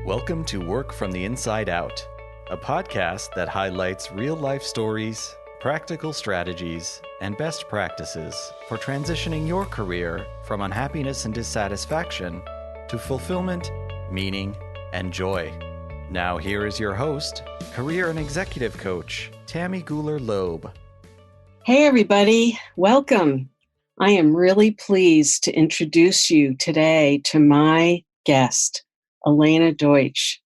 Welcome to Work from the Inside Out, a podcast that highlights real-life stories, practical strategies, and best practices for transitioning your career from unhappiness and dissatisfaction to fulfillment, meaning, and joy. Now here is your host, career and executive coach, Tammy Guler-Loeb. Hey everybody, welcome. I am really pleased to introduce you today to my guest, Elena Deutsch.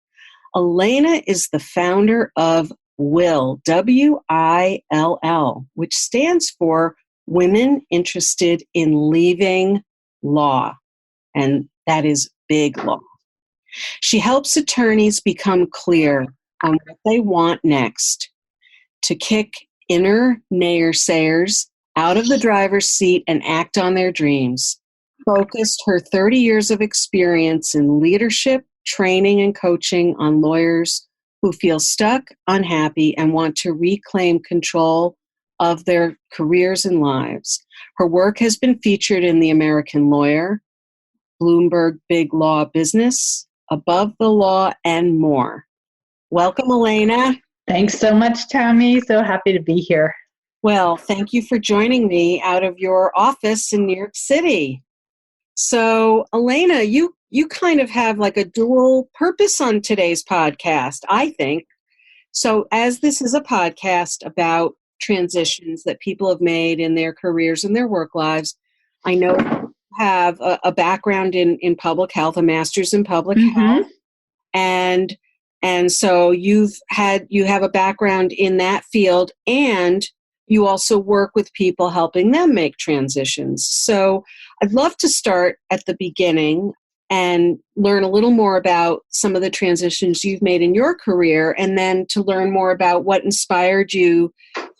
Elena is the founder of WILL, W-I-L-L, which stands for Women Interested in Leaving Law, and that is big law. She helps attorneys become clear on what they want next, to kick inner naysayers out of the driver's seat and act on their dreams. Focused her 30 years of experience in leadership, training, and coaching on lawyers who feel stuck, unhappy, and want to reclaim control of their careers and lives. Her work has been featured in The American Lawyer, Bloomberg Big Law Business, Above the Law, and more. Welcome, Elena. Thanks so much, Tammy. So happy to be here. Well, thank you for joining me out of your office in New York City. So, Elena, you kind of have like a dual purpose on today's podcast, I think. So, as this is a podcast about transitions that people have made in their careers and their work lives, I know you have a background in public health, a master's in public health, and so you have a background in that field, and you also work with people helping them make transitions. So I'd love to start at the beginning and learn a little more about some of the transitions you've made in your career, and then to learn more about what inspired you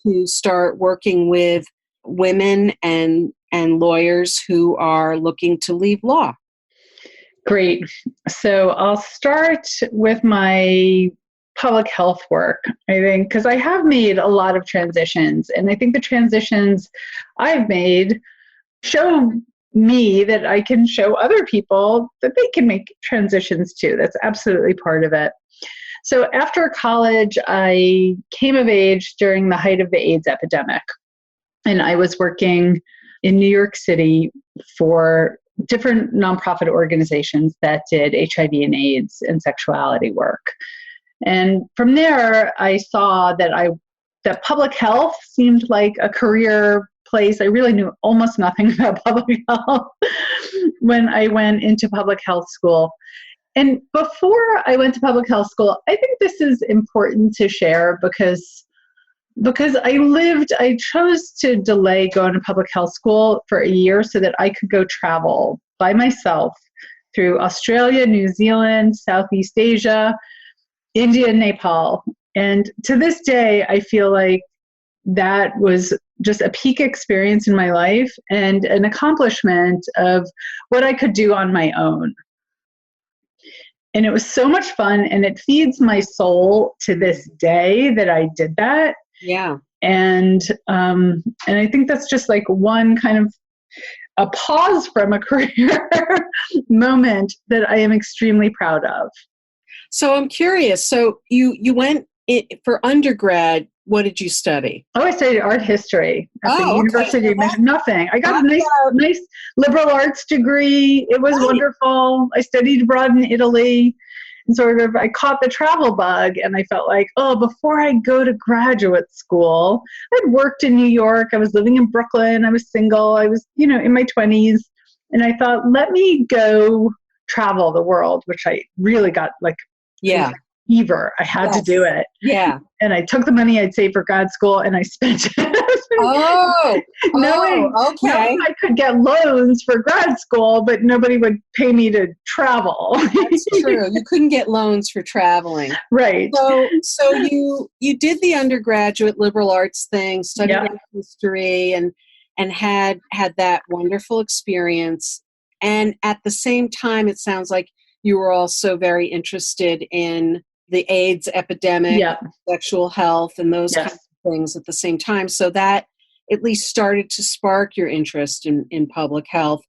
to start working with women and lawyers who are looking to leave law. Great. So I'll start with my public health work, I think, because I have made a lot of transitions. And I think the transitions I've made show me that I can show other people that they can make transitions too. That's absolutely part of it. So after college, I came of age during the height of the AIDS epidemic. And I was working in New York City for different nonprofit organizations that did HIV and AIDS and sexuality work. And from there, I saw that public health seemed like a career place. I really knew almost nothing about public health when I went into public health school. And before I went to public health school, I think this is important to share because I chose to delay going to public health school for a year so that I could go travel by myself through Australia, New Zealand, Southeast Asia, India, and Nepal. And to this day, I feel like that was just a peak experience in my life and an accomplishment of what I could do on my own. And it was so much fun, and it feeds my soul to this day that I did that. Yeah. And I think that's just like one kind of a pause from a career moment that I am extremely proud of. So I'm curious. So you went for undergrad. What did you study? Oh, I studied art history at the University of Michigan. Nothing. I got a nice liberal arts degree. It was wonderful. I studied abroad in Italy. And I caught the travel bug, and I felt like, before I go to graduate school, I'd worked in New York. I was living in Brooklyn. I was single. I was, in my 20s. And I thought, let me go travel the world, which I really got fever. I had to do it. Yeah. And I took the money I'd saved for grad school and I spent it. Knowing I could get loans for grad school, but nobody would pay me to travel. That's true. You couldn't get loans for traveling. Right. So you did the undergraduate liberal arts thing, studied art history, and had that wonderful experience. And at the same time, it sounds like you were also very interested in the AIDS epidemic, sexual health, and those kinds of things at the same time. So that at least started to spark your interest in public health.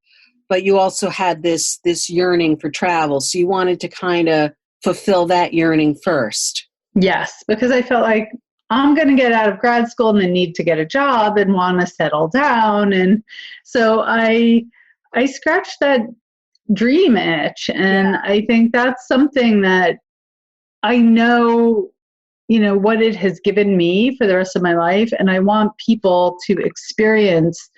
But you also had this yearning for travel. So you wanted to kind of fulfill that yearning first. Yes, because I felt like I'm going to get out of grad school and then need to get a job and want to settle down. And so I scratched that dream itch. And I think that's something that I know, what it has given me for the rest of my life. And I want people to experience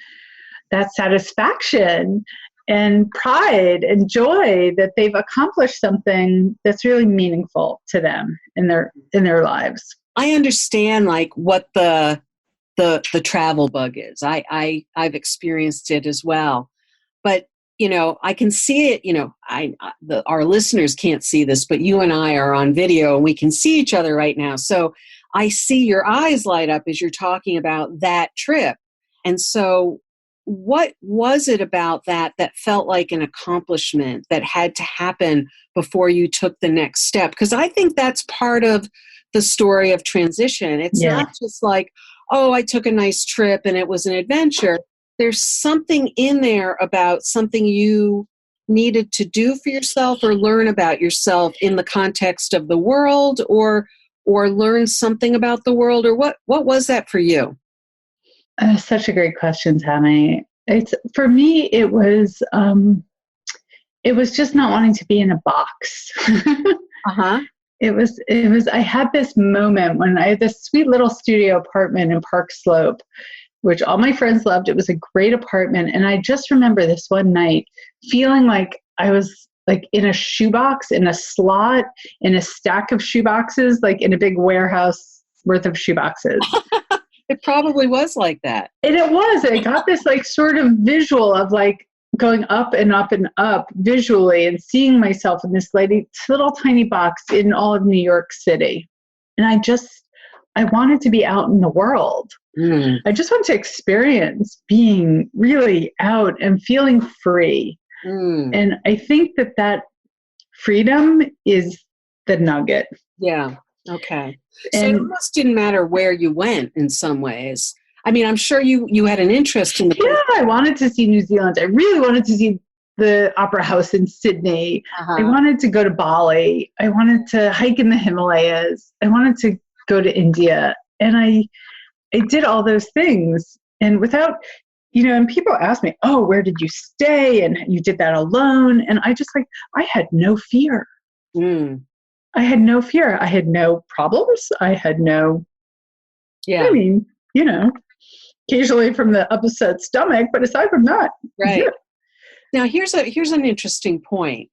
that satisfaction and pride and joy that they've accomplished something that's really meaningful to them in their lives. I understand like what the travel bug is. I've experienced it as well. But I can see it, our listeners can't see this, but you and I are on video and we can see each other right now. So I see your eyes light up as you're talking about that trip. And so what was it about that felt like an accomplishment that had to happen before you took the next step? Because I think that's part of the story of transition. It's not just like, oh, I took a nice trip and it was an adventure. There's something in there about something you needed to do for yourself or learn about yourself in the context of the world or learn something about the world, or what was that for you? Such a great question, Tammy. For me, it was just not wanting to be in a box. It was, I had this moment when I had this sweet little studio apartment in Park Slope, which all my friends loved. It was a great apartment. And I just remember this one night feeling like I was like in a shoebox, in a slot, in a stack of shoeboxes, like in a big warehouse worth of shoeboxes. It probably was like that. And it was. I got this like sort of visual of like going up and up and up visually and seeing myself in this little tiny box in all of New York City. And I wanted to be out in the world. I just want to experience being really out and feeling free. And I think that freedom is the nugget. Yeah. Okay. So it almost didn't matter where you went in some ways. I mean, I'm sure you had an interest in the place. Yeah, I wanted to see New Zealand. I really wanted to see the Opera House in Sydney. I wanted to go to Bali. I wanted to hike in the Himalayas. I wanted to go to India. And I did all those things. And without, and people ask me, oh, where did you stay? And you did that alone. And I had no fear. I had no fear. I had no problems. I had no, I mean, occasionally from the upset stomach, but aside from that. Right. Now here's an interesting point.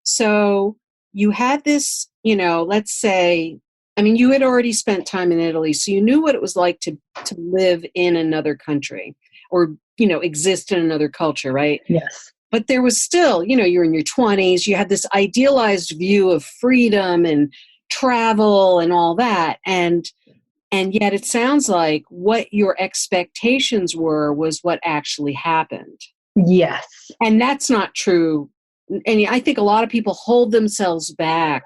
So you had this, let's say, I mean, you had already spent time in Italy, so you knew what it was like to live in another country or, exist in another culture, right? Yes. But there was still, you're in your 20s, you had this idealized view of freedom and travel and all that. And yet it sounds like what your expectations were was what actually happened. Yes. And that's not true. And I think a lot of people hold themselves back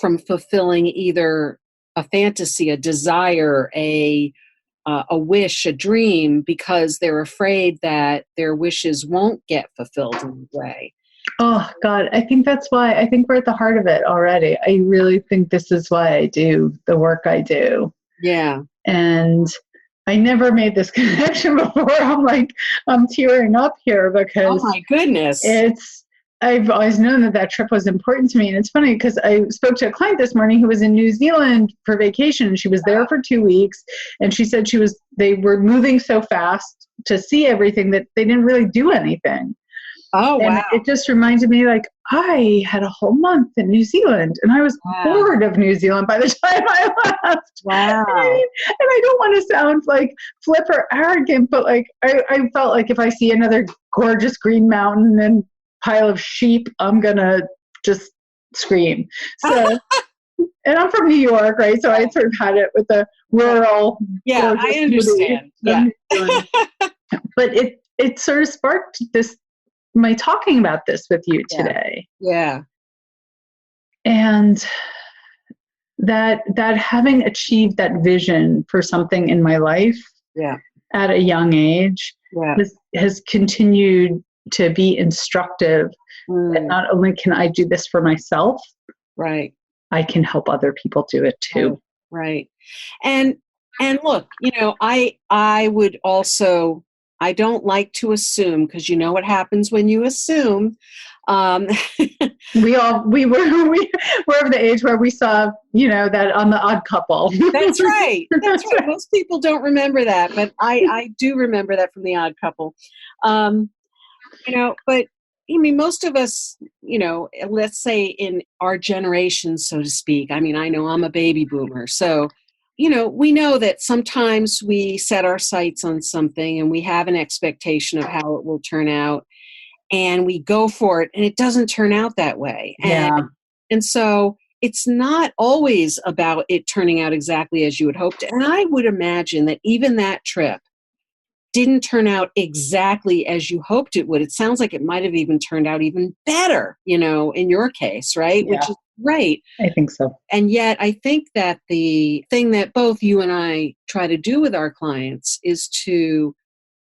from fulfilling either a fantasy, a desire, a wish, a dream, because they're afraid that their wishes won't get fulfilled in a way. Oh, God. I think that's why. I think we're at the heart of it already. I really think this is why I do the work I do. Yeah. And I never made this connection before. I'm tearing up here because, oh my goodness, I've always known that trip was important to me. And it's funny because I spoke to a client this morning who was in New Zealand for vacation. And she was there for 2 weeks. And she said they were moving so fast to see everything that they didn't really do anything. Oh, and wow. It just reminded me I had a whole month in New Zealand and I was bored of New Zealand by the time I left. Wow. And I don't want to sound like flip or arrogant, but I felt like if I see another gorgeous green mountain and pile of sheep, I'm going to just scream. So, and I'm from New York, right? So I sort of had it with the rural. Yeah, I understand. Yeah. But it sort of sparked my talking about this with you today. Yeah. And that having achieved that vision for something in my life at a young age has continued to be instructive. And not only can I do this for myself, right, I can help other people do it too. Right. And look, I would also, I don't like to assume, because you know what happens when you assume. We're of the age where we saw, that on The Odd Couple. That's right. That's right. Most people don't remember that, but I do remember that from The Odd Couple. But I mean, most of us, let's say in our generation, so to speak. I mean, I know I'm a baby boomer, so we know that sometimes we set our sights on something and we have an expectation of how it will turn out, and we go for it, and it doesn't turn out that way. Yeah. And so it's not always about it turning out exactly as you had hoped. And I would imagine that even that trip didn't turn out exactly as you hoped it would. It sounds like it might have even turned out even better, in your case, right? Yeah. Which is great. I think so. And yet I think that the thing that both you and I try to do with our clients is to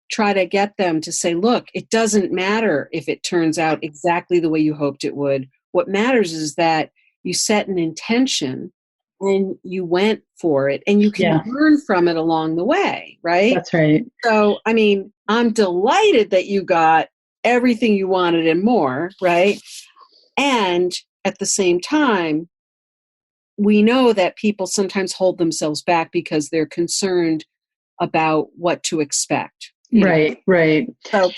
try to get them to say, look, it doesn't matter if it turns out exactly the way you hoped it would. What matters is that you set an intention and you went for it, and you can learn from it along the way, right? That's right. So, I mean, I'm delighted that you got everything you wanted and more, right? And at the same time, we know that people sometimes hold themselves back because they're concerned about what to expect. Right.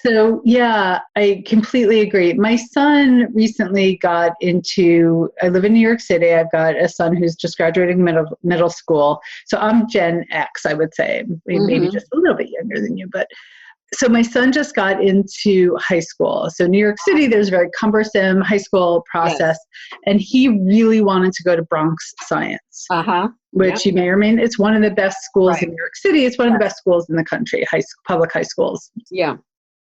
So, yeah, I completely agree. My son recently got into, I live in New York City. I've got a son who's just graduating middle school. So I'm Gen X, I would say, maybe just a little bit younger than you. But so my son just got into high school. So New York City, there's a very cumbersome high school process. Yes. And he really wanted to go to Bronx Science. Which you may or may not, it's one of the best schools in New York City. It's one of the best schools in the country, public high schools. Yeah.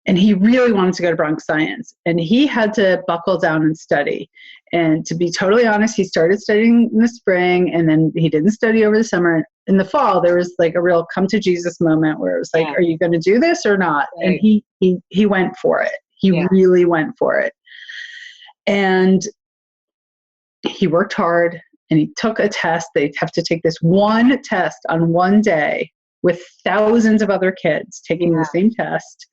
And he really wanted to go to Bronx Science. And he had to buckle down and study. And to be totally honest, he started studying in the spring, and then he didn't study over the summer. In the fall, there was like a real come to Jesus moment where it was like, are you going to do this or not? Right. And he went for it. He really went for it. And he worked hard. And he took a test. They have to take this one test on one day with thousands of other kids taking the same test.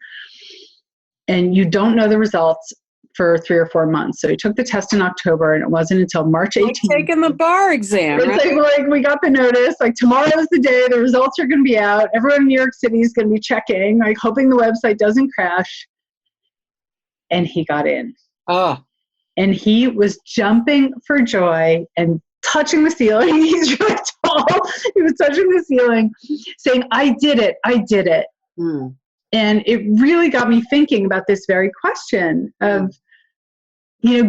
And you don't know the results for 3 or 4 months. So he took the test in October, and it wasn't until March 18th. Like taking the bar exam. It's like we got the notice, like tomorrow is the day, the results are going to be out. Everyone in New York City is going to be checking, like hoping the website doesn't crash. And he got in. Oh. And he was jumping for joy and touching the ceiling. He's really tall. He was touching the ceiling, saying, I did it. Mm. And it really got me thinking about this very question of,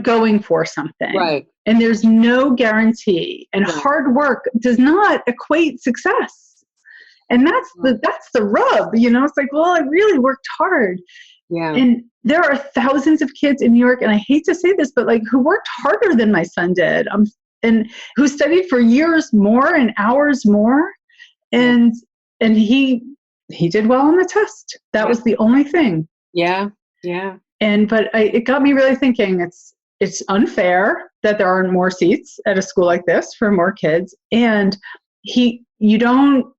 going for something. Right. And there's no guarantee. And hard work does not equate success. And that's the rub, It's like, well, I really worked hard. Yeah. And there are thousands of kids in New York, and I hate to say this, but like who worked harder than my son did. And who studied for years more and hours more. And he did well on the test. That was the only thing. Yeah. Yeah. But it got me really thinking it's unfair that there aren't more seats at a school like this for more kids. And you don't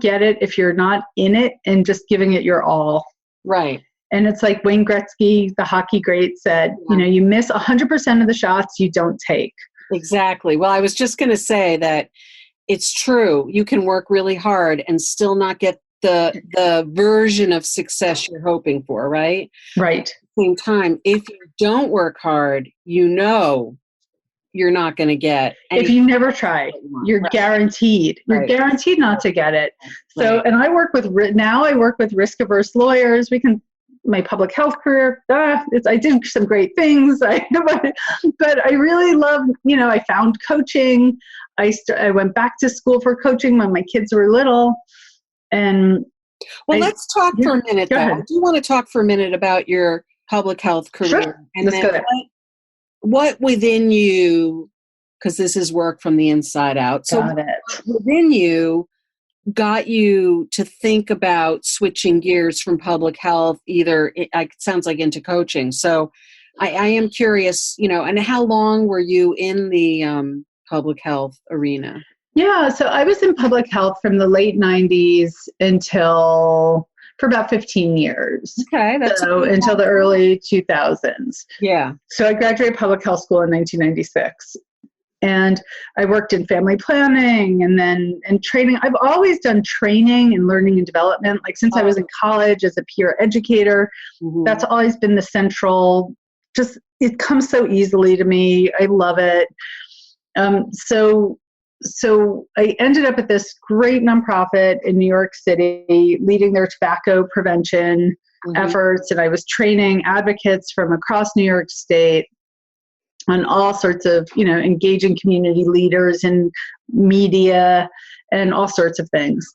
get it if you're not in it and just giving it your all. Right. And it's like Wayne Gretzky, the hockey great, said, you miss 100% of the shots you don't take. Exactly. Well, I was just going to say that it's true. You can work really hard and still not get the version of success you're hoping for, right? Right. At the same time, if you don't work hard, you're not going to get anything. If you never try, you're guaranteed. You're guaranteed not to get it. So, and I work with risk-averse lawyers. My public health career, I did some great things, but I really love, I found coaching. I went back to school for coaching when my kids were little. And let's talk for a minute, though. I do want to talk for a minute about your public health career. Sure. And then what within you, because this is work from the inside out. So what within you got you to think about switching gears from public health, it sounds like into coaching. So I am curious, and how long were you in the public health arena? Yeah, so I was in public health from the late 90s for about 15 years. Okay, that's until the early 2000s. Yeah. So I graduated public health school in 1996. And I worked in family planning and training. I've always done training and learning and development. Like since I was in college as a peer educator, that's always been the central, just it comes so easily to me. I love it. So I ended up at this great nonprofit in New York City, leading their tobacco prevention efforts. And I was training advocates from across New York State on all sorts of, engaging community leaders in media and all sorts of things.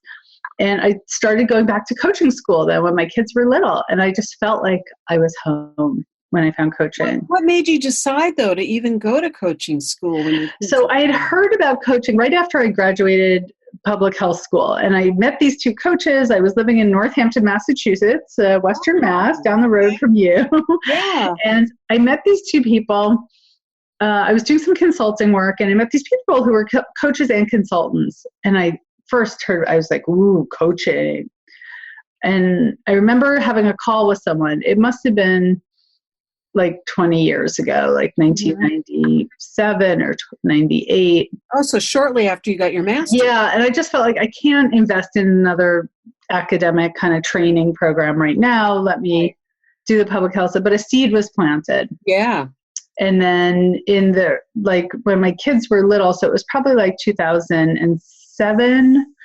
And I started going back to coaching school then when my kids were little. And I just felt like I was home when I found coaching. What made you decide, though, to even go to coaching school? So I had heard about coaching right after I graduated public health school. And I met these two coaches. I was living in Northampton, Massachusetts, Western Mass, down the road from you. Yeah. And I met these two people. I was doing some consulting work, and I met these people who were coaches and consultants. And I first heard, I was like, ooh, coaching. And I remember having a call with someone. It must have been like 20 years ago, like 1997 or 98. Oh, so shortly after you got your master's. Yeah, and I just felt like I can't invest in another academic kind of training program right now. Let me do the public health. But a seed was planted. Yeah. And then when my kids were little, so it was probably like 2007,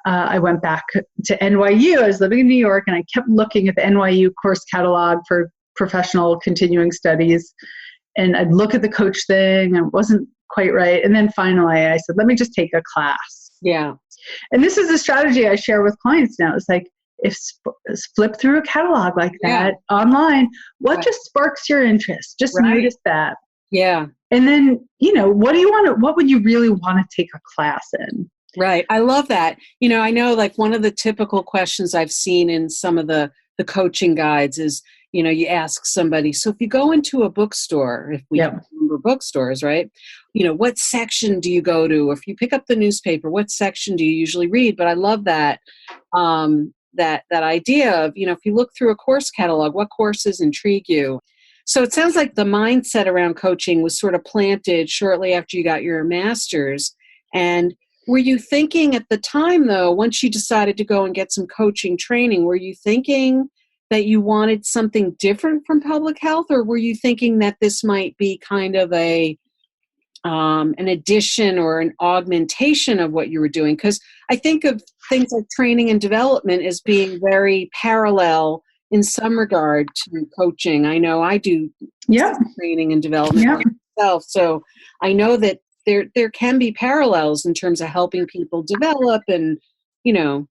I went back to NYU. I was living in New York, and I kept looking at the NYU course catalog for professional continuing studies, and I'd look at the coach thing and it wasn't quite right. And then finally I said, let me just take a class. Yeah. And this is a strategy I share with clients now. It's like, flip through a catalog like that online. What just sparks your interest? Just notice that. Yeah. And then, what would you really want to take a class in? Right. I love that. I know like one of the typical questions I've seen in some of the coaching guides is, you ask somebody, so if you go into a bookstore, if we remember bookstores, right? What section do you go to? Or if you pick up the newspaper, what section do you usually read? But I love that, that idea of, if you look through a course catalog, what courses intrigue you? So it sounds like the mindset around coaching was sort of planted shortly after you got your master's. And were you thinking at the time, though, once you decided to go and get some coaching training, were you thinking that you wanted something different from public health, or were you thinking that this might be kind of an addition or an augmentation of what you were doing? Because I think of things like training and development as being very parallel in some regard to coaching. I know I do training and development myself, so I know that there can be parallels in terms of helping people develop and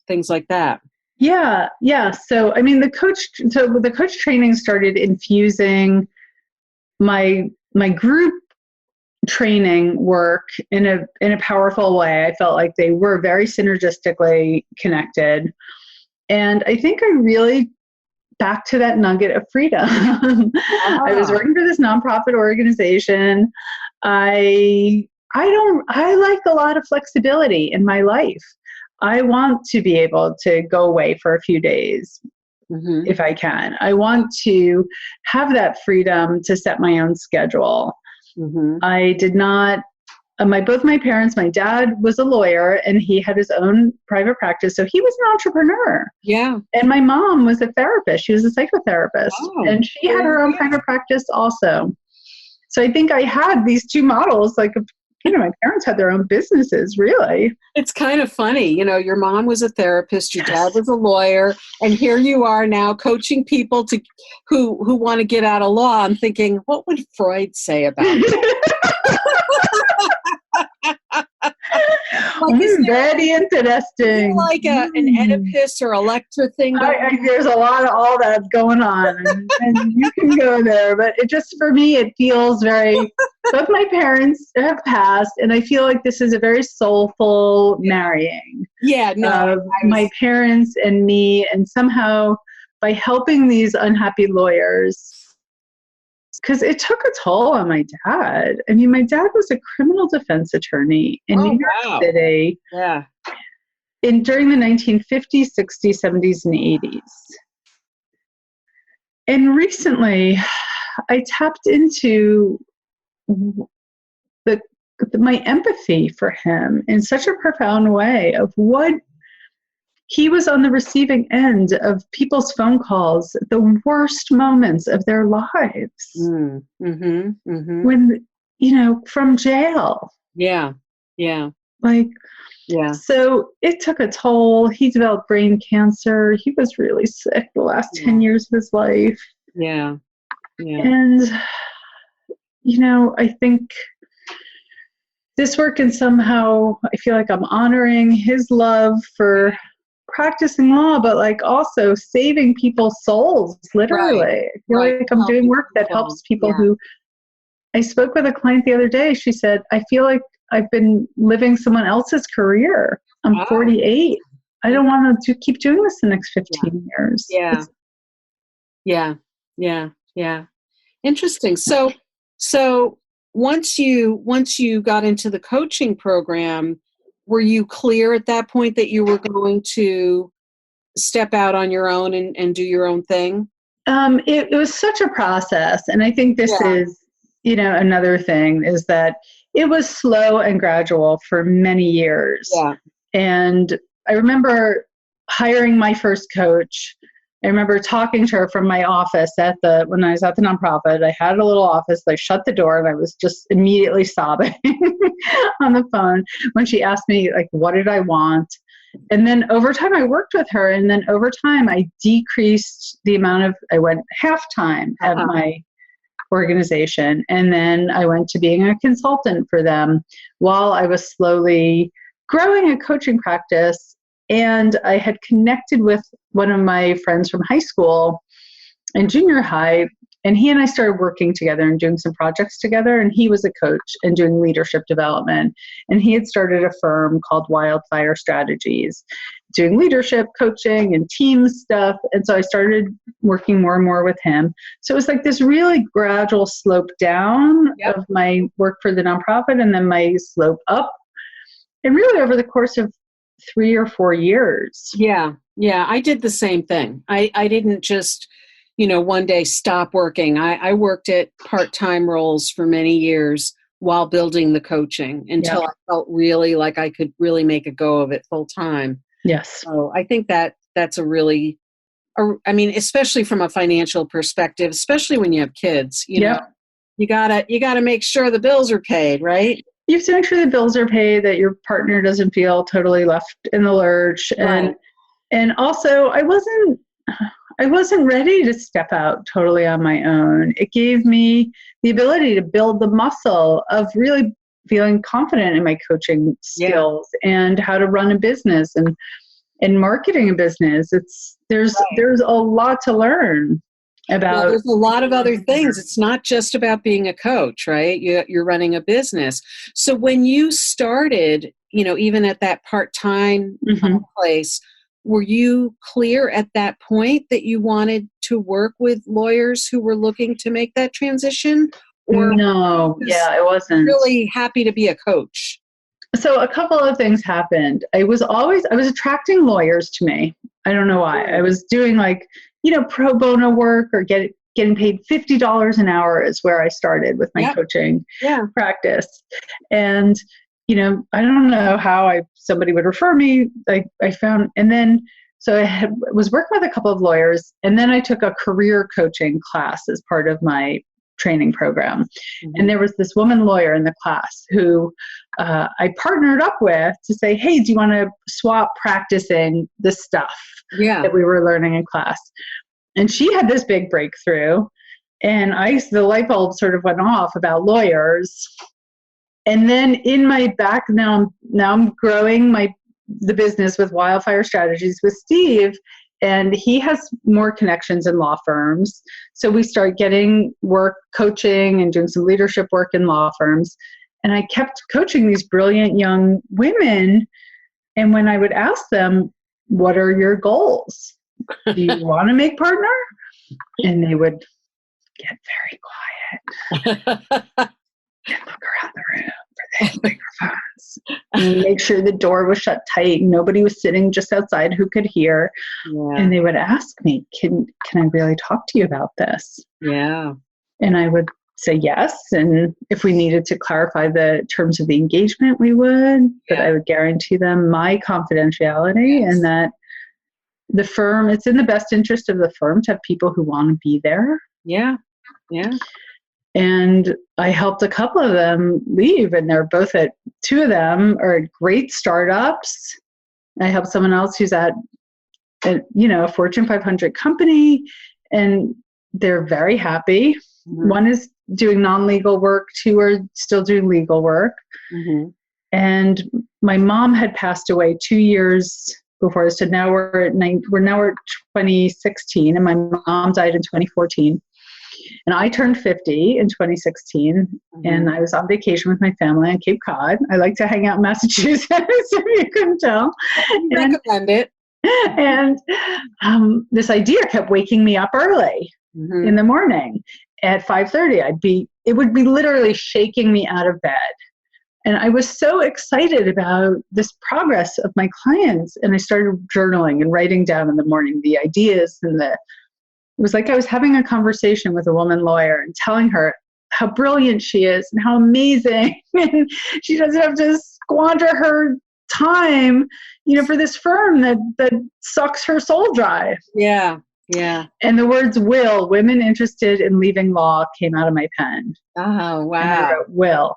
things like that. Yeah. So, the coach training started infusing my group training work in a powerful way. I felt like they were very synergistically connected. And I think I really back to that nugget of freedom. I was working for this nonprofit organization. I like a lot of flexibility in my life. I want to be able to go away for a few days if I can. I want to have that freedom to set my own schedule. I did not, both my parents, my dad was a lawyer and he had his own private practice. So he was an entrepreneur. Yeah. And my mom was a therapist. She was a psychotherapist and she had her own private practice also. So I think I had these two models, like my parents had their own businesses, really. It's kind of funny. Your mom was a therapist, your dad was a lawyer, and here you are now coaching people who want to get out of law. I'm thinking, what would Freud say about it? Very interesting. Like an Oedipus or Electra thing? There's a lot of all that going on, and you can go there. But for me, it feels very, both my parents have passed, and I feel like this is a very soulful marrying of my parents and me. And somehow, by helping these unhappy lawyers because it took a toll on my dad. I mean, my dad was a criminal defense attorney in New York City. Yeah. During the 1950s, 60s, 70s, and 80s. And recently, I tapped into my empathy for him in such a profound way of what he was on the receiving end of people's phone calls at the worst moments of their lives. When, from jail. Yeah. Yeah. So it took a toll. He developed brain cancer. He was really sick the last 10 years of his life. Yeah. Yeah. And, I think this work can somehow, I feel like I'm honoring his love for practicing law, but like also saving people's souls, literally. Right. I feel like I'm doing work that helps people who, I spoke with a client the other day. She said, I feel like I've been living someone else's career. I'm 48. I don't want to keep doing this the next 15 years. Yeah. Interesting. So once you got into the coaching program, were you clear at that point that you were going to step out on your own and do your own thing? It was such a process. And I think this is, another thing is that it was slow and gradual for many years. Yeah. And I remember hiring my first coach. I remember talking to her from my office when I was at the nonprofit. I had a little office. I shut the door and I was just immediately sobbing on the phone when she asked me, like, what did I want? And then over time I worked with her. And then over time I decreased the amount I went half-time at my organization. And then I went to being a consultant for them while I was slowly growing a coaching practice. And I had connected with one of my friends from high school and junior high, and he and I started working together and doing some projects together. And he was a coach and doing leadership development. And he had started a firm called Wildfire Strategies, doing leadership coaching and team stuff. And so I started working more and more with him. So it was like this really gradual slope down of my work for the nonprofit and then my slope up. And really over the course of 3 or 4 years. Yeah. I did the same thing. I didn't just, one day stop working. I worked at part-time roles for many years while building the coaching until I felt really like I could really make a go of it full time. Yes. So I think that's especially from a financial perspective, especially when you have kids, you gotta make sure the bills are paid, right? You have to make sure the bills are paid, that your partner doesn't feel totally left in the lurch. And also I wasn't ready to step out totally on my own. It gave me the ability to build the muscle of really feeling confident in my coaching skills and how to run a business and marketing a business. There's a lot to learn about. There's a lot of other things. It's not just about being a coach, right? You're running a business. So when you started, even at that part-time place, were you clear at that point that you wanted to work with lawyers who were looking to make that transition? Or no, it wasn't. Really happy to be a coach. So a couple of things happened. I was attracting lawyers to me. I don't know why. I was doing pro bono work or getting paid $50 an hour is where I started with my coaching practice. And I don't know how somebody would refer me. I found, and then, so I was working with a couple of lawyers, and then I took a career coaching class as part of my training program. And there was this woman lawyer in the class who I partnered up with to say, hey, do you want to swap practicing this stuff that we were learning in class? And she had this big breakthrough, and the light bulb sort of went off about lawyers. And then in my back, now I'm growing the business with Wildfire Strategies with Steve, and he has more connections in law firms. So we start getting work coaching and doing some leadership work in law firms. And I kept coaching these brilliant young women. And when I would ask them, what are your goals? Do you want to make partner? And they would get very quiet and look around the room for the microphones and make sure the door was shut tight. Nobody was sitting just outside who could hear. Yeah. And they would ask me, can I really talk to you about this? Yeah. And I would say yes. And if we needed to clarify the terms of the engagement, we would. But I would guarantee them my confidentiality and that the firm, it's in the best interest of the firm to have people who want to be there. Yeah. Yeah. And I helped a couple of them leave, and they're both two of them are at great startups. I helped someone else who's at a Fortune 500 company, and they're very happy. Mm-hmm. One is doing non-legal work, two are still doing legal work. Mm-hmm. And my mom had passed away 2 years before, so now we're at 2016, and my mom died in 2014. And I turned 50 in 2016, and I was on vacation with my family on Cape Cod. I like to hang out in Massachusetts, if you couldn't tell. Recommend it. And this idea kept waking me up early in the morning at 5:30. It would be literally shaking me out of bed. And I was so excited about this progress of my clients. And I started journaling and writing down in the morning the ideas it was like I was having a conversation with a woman lawyer and telling her how brilliant she is and how amazing. And she doesn't have to squander her time, for this firm that sucks her soul dry. Yeah. Yeah. And the words women interested in leaving law came out of my pen. Oh, wow. And I wrote, will.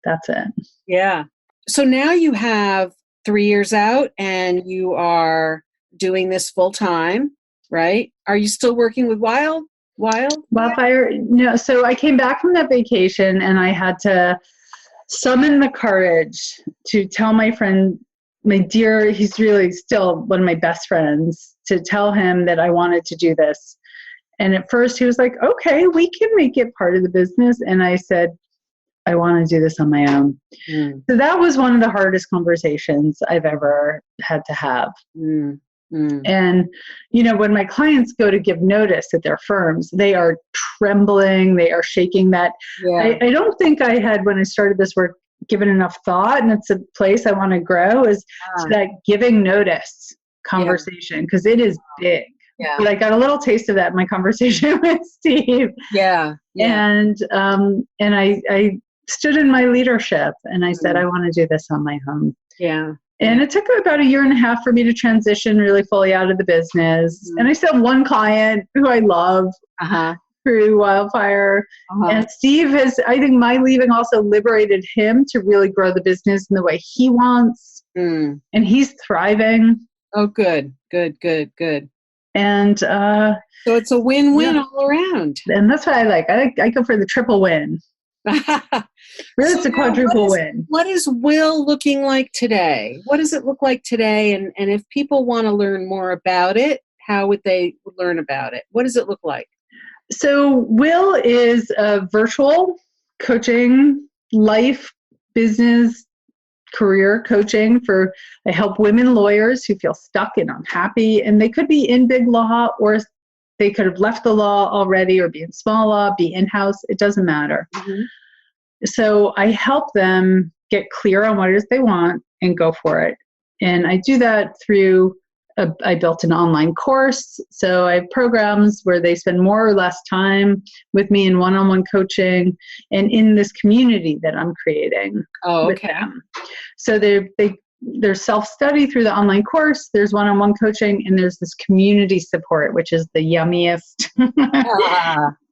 That's it. Yeah. So now you have 3 years out and you are doing this full time, right? Are you still working with Wildfire? No. So I came back from that vacation and I had to summon the courage to tell my friend, he's really still one of my best friends, to tell him that I wanted to do this. And at first he was like, okay, we can make it part of the business. And I said, I want to do this on my own. So that was one of the hardest conversations I've ever had to have. And, when my clients go to give notice at their firms, they are trembling, they are shaking that. Yeah. I don't think I had, when I started this work, given enough thought, and it's a place I want to grow, is to that giving notice conversation, because it is big. Yeah. But I got a little taste of that in my conversation with Steve. Yeah. And I stood in my leadership and I said, I want to do this on my own. Yeah. And it took about 1.5 years for me to transition really fully out of the business. And I still have one client who I love through Wildfire. And Steve I think my leaving also liberated him to really grow the business in the way he wants. And he's thriving. Oh, good. And so it's a win-win all around. And that's what I like. I go for the triple win. Really, it's a quadruple win. What is Will looking like today? What does it look like today? And if people want to learn more about it, how would they learn about it? What does it look like? So Will is a virtual coaching, life, business, career coaching I help women lawyers who feel stuck and unhappy, and they could be in big law, or they could have left the law already, or be in small law, be in-house. It doesn't matter. So I help them get clear on what it is they want and go for it. And I do that through, I built an online course. So I have programs where they spend more or less time with me in one-on-one coaching and in this community that I'm creating with them. So there's self-study through the online course, there's one-on-one coaching, and there's this community support, which is the yummiest,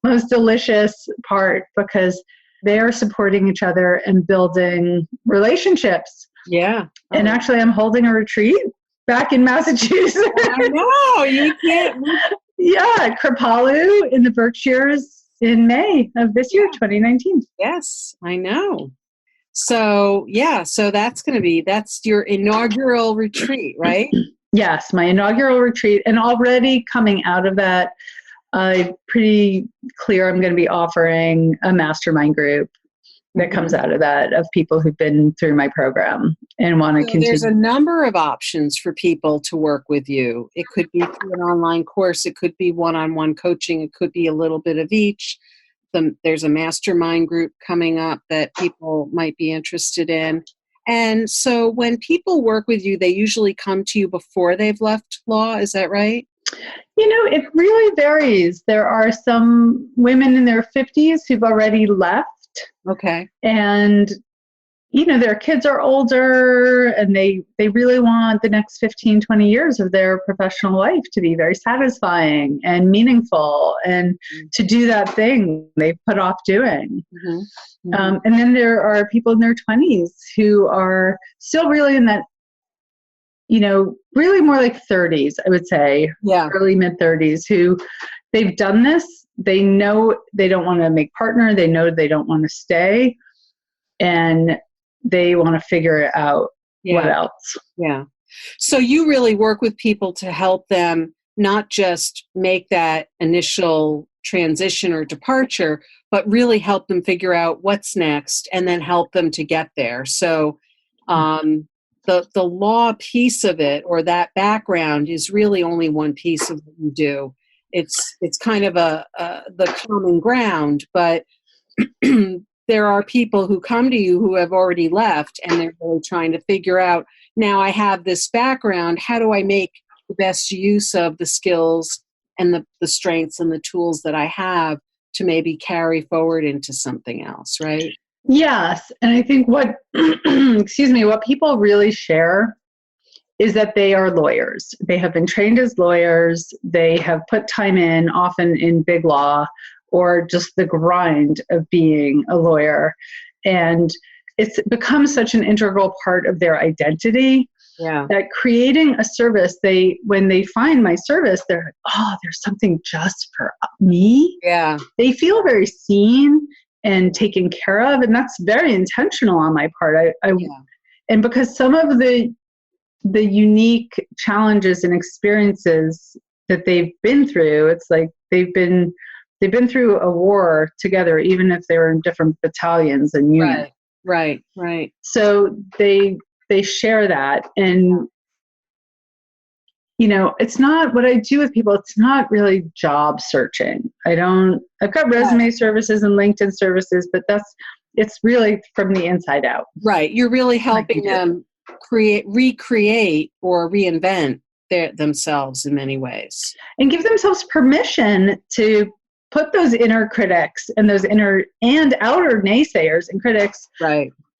most delicious part, because they're supporting each other and building relationships. Yeah. And actually, I'm holding a retreat back in Massachusetts. I know, you can't. Yeah, Kripalu in the Berkshires in May of this year, 2019. Yes, I know. So, so that's your inaugural retreat, right? Yes, my inaugural retreat. And already coming out of that, pretty clear I'm going to be offering a mastermind group that comes out of that, of people who've been through my program and want to continue. There's a number of options for people to work with you. It could be through an online course. It could be one-on-one coaching. It could be a little bit of each. There's a mastermind group coming up that people might be interested in. And so when people work with you, they usually come to you before they've left law. Is that right? It really varies. There are some women in their 50s who've already left. Okay. And, their kids are older and they really want the next 15, 20 years of their professional life to be very satisfying and meaningful and to do that thing they've put off doing. Mm-hmm. Mm-hmm. And then there are people in their 20s who are still really in that, really more like 30s, I would say, early mid-30s, who they've done this. They know they don't want to make partner. They know they don't want to stay. And they want to figure out what else. Yeah. So you really work with people to help them not just make that initial transition or departure, but really help them figure out what's next and then help them to get there. So the law piece of it, or that background, is really only one piece of what you do. It's kind of the common ground, but there are people who come to you who have already left and they're really trying to figure out, now I have this background, how do I make the best use of the skills and the strengths and the tools that I have to maybe carry forward into something else, right? Yes. And I think what people really share is that they are lawyers. They have been trained as lawyers. They have put time in, often in big law, or just the grind of being a lawyer. And it's become such an integral part of their identity that creating a service, when they find my service, they're like, oh, there's something just for me. Yeah. They feel very seen and taken care of. And that's very intentional on my part. And because some of the unique challenges and experiences that they've been through, it's like they've been through a war together, even if they were in different battalions and units. Right. So they share that. And, it's not what I do with people. It's not really job searching. I've got resume services and LinkedIn services, but it's really from the inside out. Right. You're really helping them recreate or reinvent themselves in many ways. And give themselves permission to put those inner critics and those inner and outer naysayers and critics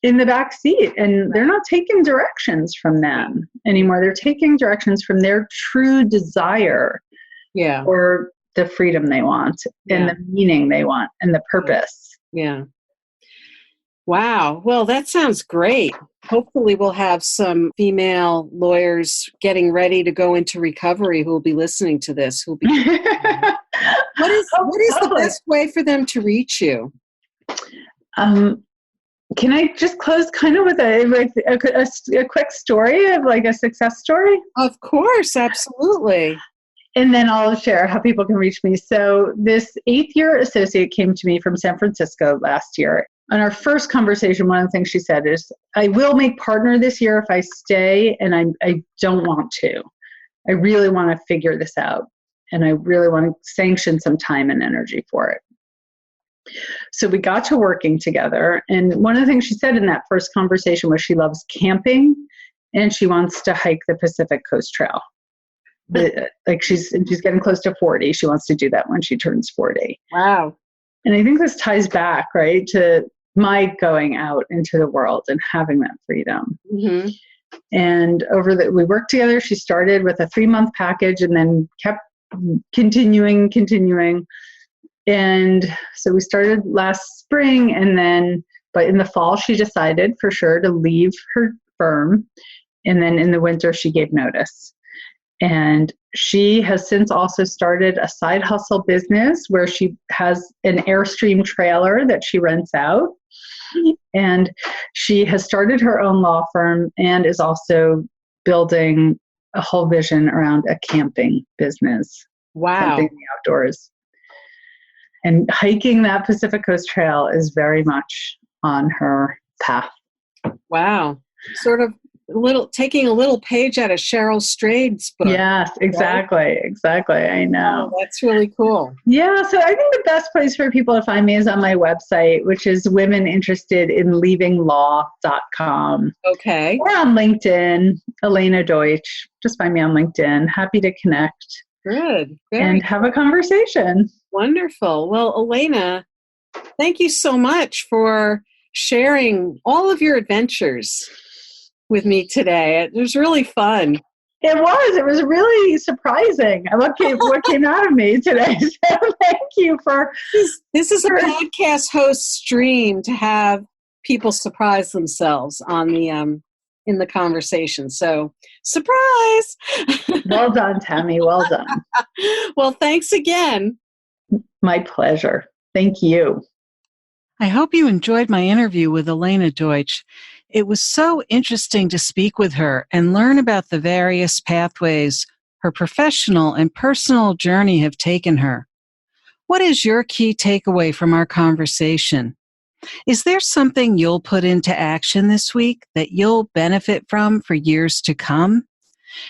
in the back seat. And they're not taking directions from them anymore. They're taking directions from their true desire or the freedom they want and the meaning they want and the purpose. Yeah. Wow. Well, that sounds great. Hopefully we'll have some female lawyers getting ready to go into recovery who will be listening to this. What is the best way for them to reach you? Can I just close kind of with a quick story of like a success story? Of course, absolutely. And then I'll share how people can reach me. So this 8th-year associate came to me from San Francisco last year. On our first conversation, one of the things she said is, I will make partner this year if I stay, and I don't want to. I really want to figure this out, and I really want to sanction some time and energy for it. So we got to working together, and one of the things she said in that first conversation was she loves camping, and she wants to hike the Pacific Coast Trail. She's getting close to 40. She wants to do that when she turns 40. Wow. And I think this ties back, right, to my going out into the world and having that freedom. Mm-hmm. And we worked together. She started with a 3-month package and then kept continuing. And so we started last spring, but in the fall, she decided for sure to leave her firm. And then in the winter, she gave notice. And she has since also started a side hustle business where she has an Airstream trailer that she rents out. And she has started her own law firm and is also building a whole vision around a camping business. Wow. Camping in the outdoors. And hiking that Pacific Coast Trail is very much on her path. Wow. Sort of taking a little page out of Cheryl Strayed's book. Yes, exactly. Right? Exactly. I know. Oh, that's really cool. Yeah. So I think the best place for people to find me is on my website, which is womeninterestedinleavinglaw.com. Okay. Or on LinkedIn, Elena Deutsch. Just find me on LinkedIn. Happy to connect. Good. And have a conversation. Wonderful. Well, Elena, thank you so much for sharing all of your adventures with me today. It was really fun. It was really surprising what came out of me today. So thank you for this is a podcast host's dream to have people surprise themselves on the in the conversation. So surprise. Well done, Tammy. Well done. Well, thanks again. My pleasure. Thank you. I hope you enjoyed my interview with Elena Deutsch. It was so interesting to speak with her and learn about the various pathways her professional and personal journey have taken her. What is your key takeaway from our conversation? Is there something you'll put into action this week that you'll benefit from for years to come?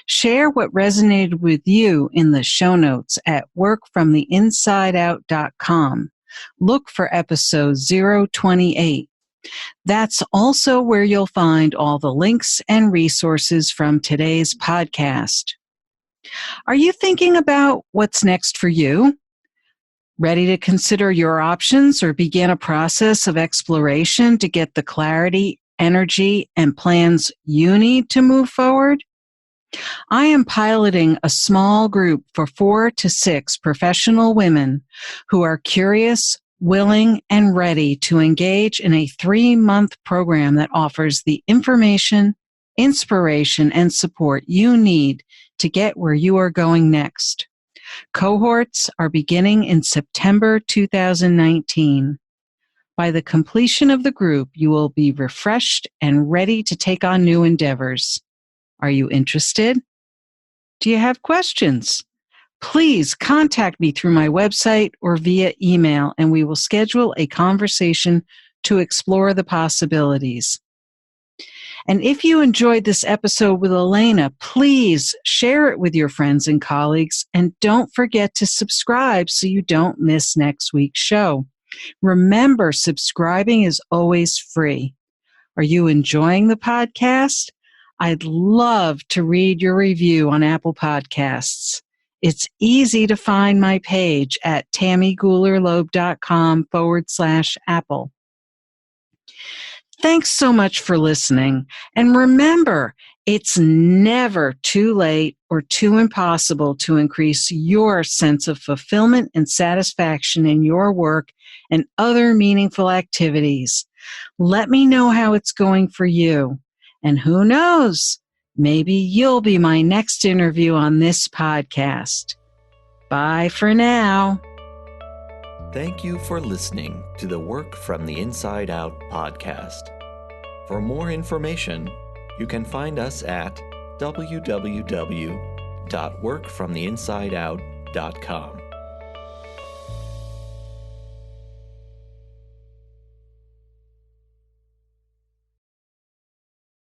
Share what resonated with you in the show notes at workfromtheinsideout.com. Look for episode 028. That's also where you'll find all the links and resources from today's podcast. Are you thinking about what's next for you? Ready to consider your options or begin a process of exploration to get the clarity, energy, and plans you need to move forward? I am piloting a small group for 4 to 6 professional women who are curious, willing, and ready to engage in a 3-month program that offers the information, inspiration, and support you need to get where you are going next. Cohorts are beginning in September 2019. By the completion of the group, you will be refreshed and ready to take on new endeavors. Are you interested? Do you have questions? Please contact me through my website or via email, and we will schedule a conversation to explore the possibilities. And if you enjoyed this episode with Elena, please share it with your friends and colleagues, and don't forget to subscribe so you don't miss next week's show. Remember, subscribing is always free. Are you enjoying the podcast? I'd love to read your review on Apple Podcasts. It's easy to find my page at tammygoolerloeb.com/Apple. Thanks so much for listening. And remember, it's never too late or too impossible to increase your sense of fulfillment and satisfaction in your work and other meaningful activities. Let me know how it's going for you. And who knows, maybe you'll be my next interview on this podcast. Bye for now. Thank you for listening to the Work from the Inside Out podcast. For more information, you can find us at www.workfromtheinsideout.com.